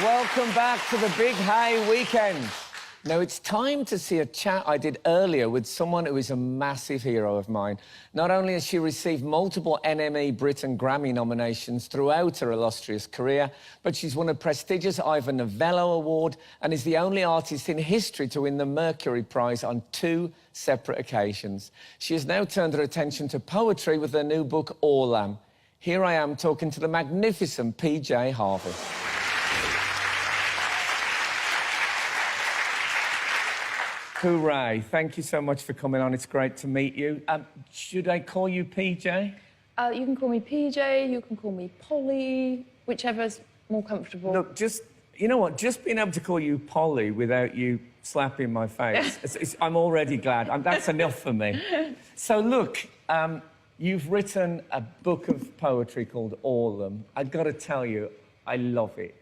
Welcome back to the Big Hay Weekend. Now, it's time to see a chat I did earlier with someone who is a massive hero of mine. Not only has she received multiple NME, Brit and Grammy nominations throughout her illustrious career, but she's won a prestigious Ivor Novello Award and is the only artist in history to win the Mercury Prize on 2 separate occasions. She has now turned her attention to poetry with her new book, Orlam. Here I am talking to the magnificent PJ Harvey. Hooray. Thank you so much for coming on. It's great to meet you. Should I call you PJ? You can call me PJ, you can call me Polly, whichever's more comfortable. Look, you know what? Just being able to call you Polly without you slapping my face, I'm already glad. That's enough for me. So, look, you've written a book of poetry called Orlam. I've got to tell you, I love it.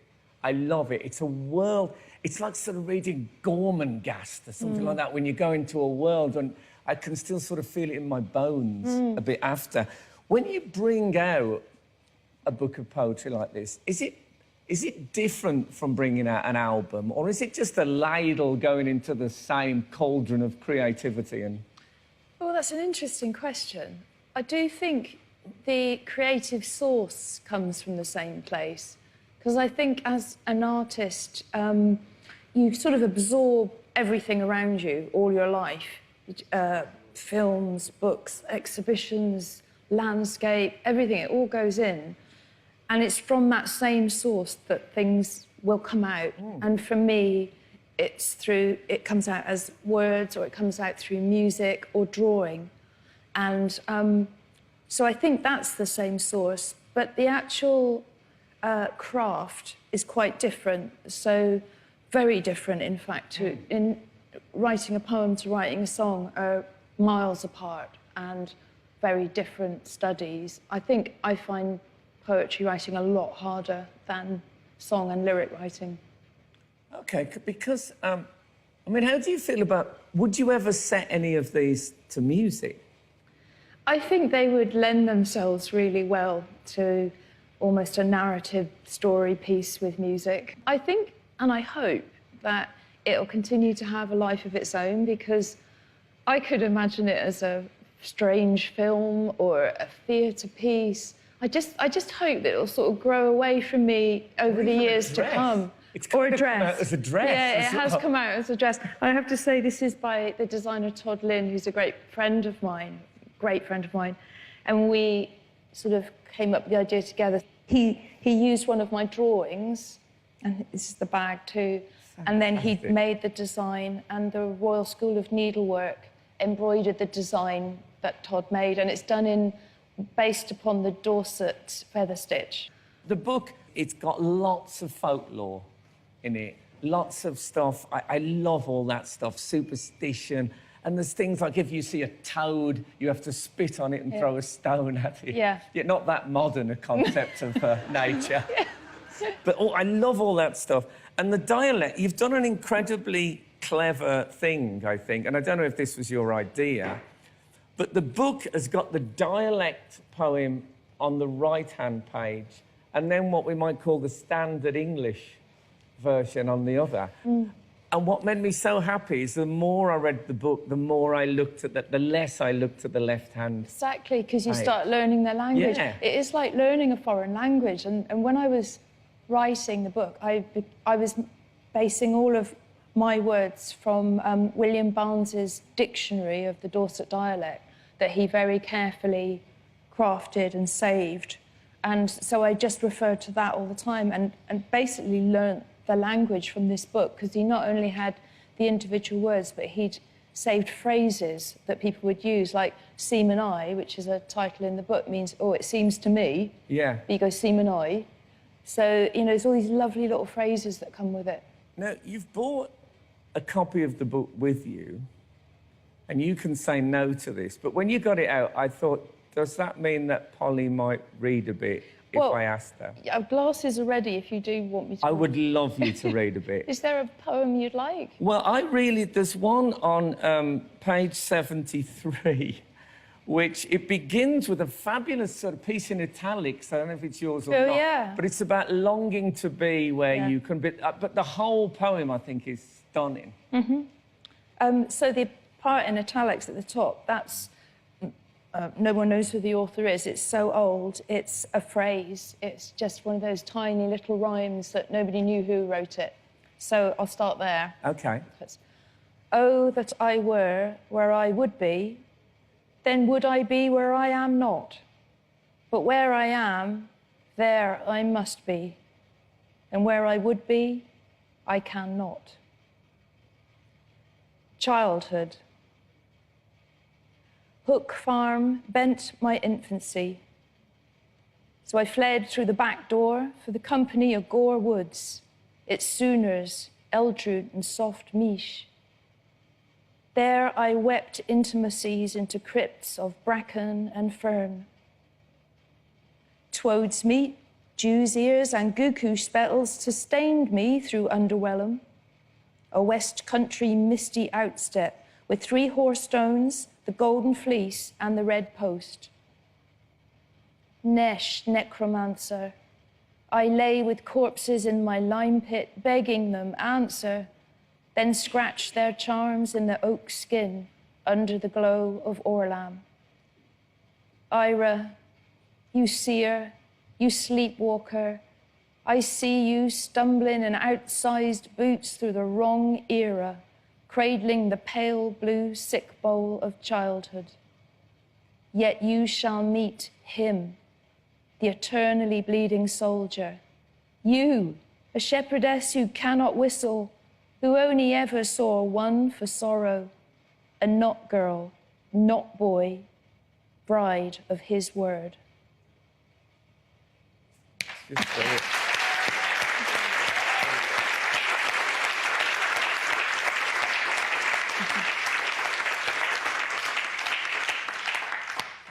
I love it. It's a world... It's like sort of reading Gormenghast or something like that when you go into a world, and I can still sort of feel it in my bones a bit after. When you bring out a book of poetry like this, is it different from bringing out an album, or is it just a ladle going into the same cauldron of creativity? And well, that's an interesting question. I do think the creative source comes from the same place, because I think as an artist, you sort of absorb everything around you all your life. Films, books, exhibitions, landscape, everything, it all goes in. And it's from that same source that things will come out. And for me, it comes out as words, or it comes out through music or drawing. And so I think that's the same source, but the actual craft is quite different. So very different, in fact, in writing a poem to writing a song are miles apart and very different studies. I think I find poetry writing a lot harder than song and lyric writing. OK, because, I mean, how do you feel about... Would you ever set any of these to music? I think they would lend themselves really well to almost a narrative story piece with music. I think, and I hope, that it'll continue to have a life of its own, because I could imagine it as a strange film or a theatre piece. I just hope that it'll sort of grow away from me over the years to come. It's come out as a dress. Yeah, it has come out as a dress. I have to say, this is by the designer Todd Lynn, who's a great friend of mine, and we sort of came up with the idea together. He used one of my drawings, and this is the bag too, and then he made the design, and the Royal School of Needlework embroidered the design that Todd made, and it's done based upon the Dorset feather stitch. The book, it's got lots of folklore in it, lots of stuff. I love all that stuff, superstition. And there's things like if you see a toad, you have to spit on it and throw a stone at it. Yeah. Not that modern a concept of nature. But I love all that stuff. And the dialect, you've done an incredibly clever thing, I think, and I don't know if this was your idea, but the book has got the dialect poem on the right-hand page, and then what we might call the standard English version on the other. And what made me so happy is the more I read the book, the more I looked at the less I looked at the left hand. Exactly, because you start learning their language. Yeah. It is like learning a foreign language. And when I was writing the book, I was basing all of my words from William Barnes's dictionary of the Dorset dialect that he very carefully crafted and saved. And so I just referred to that all the time and basically learnt the language from this book, because he not only had the individual words, but he'd saved phrases that people would use, like seem and I, which is a title in the book, means, oh, it seems to me. Yeah. But you go seem and I. So, you know, there's all these lovely little phrases that come with it. Now, you've bought a copy of the book with you, and you can say no to this, but when you got it out, I thought, does that mean that Polly might read a bit if I asked her? Glasses are ready if you do want me to. I would love you to read a bit. Is there a poem you'd like? Well, there's one on page 73, which it begins with a fabulous sort of piece in italics. I don't know if it's yours or Oh, not. yeah. But it's about longing to be where Yeah. you can be. But the whole poem, I think, is stunning. So the part in italics at the top, that's... no one knows who the author is. It's so old. It's a phrase. It's just one of those tiny little rhymes that nobody knew who wrote it. So I'll start there. OK. Oh, that I were where I would be, then would I be where I am not. But where I am, there I must be. And where I would be, I cannot. Childhood. Hook Farm bent my infancy. So I fled through the back door for the company of Gore Woods, its sooners, Eldred and soft Mish. There I wept intimacies into crypts of bracken and fern. Toad's meat, Jew's ears and cuckoo spettles sustained me through Underwellum, a West Country misty outstep with 3 horsestones, the Golden Fleece and the Red Post. Nesh, necromancer, I lay with corpses in my lime pit, begging them answer, then scratched their charms in the oak skin under the glow of Orlam. Ira, you seer, you sleepwalker, I see you stumbling in outsized boots through the wrong era, cradling the pale blue sick bowl of childhood. Yet you shall meet him, the eternally bleeding soldier. You, a shepherdess who cannot whistle, who only ever saw one for sorrow, a not girl, not boy, bride of his word. Just brilliant.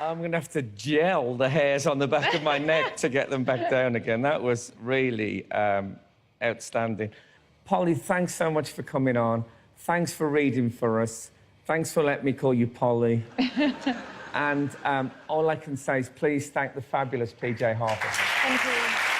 I'm going to have to gel the hairs on the back of my neck to get them back down again. That was really outstanding. Polly, thanks so much for coming on. Thanks for reading for us. Thanks for letting me call you Polly. And all I can say is please thank the fabulous PJ Harvey. Thank you.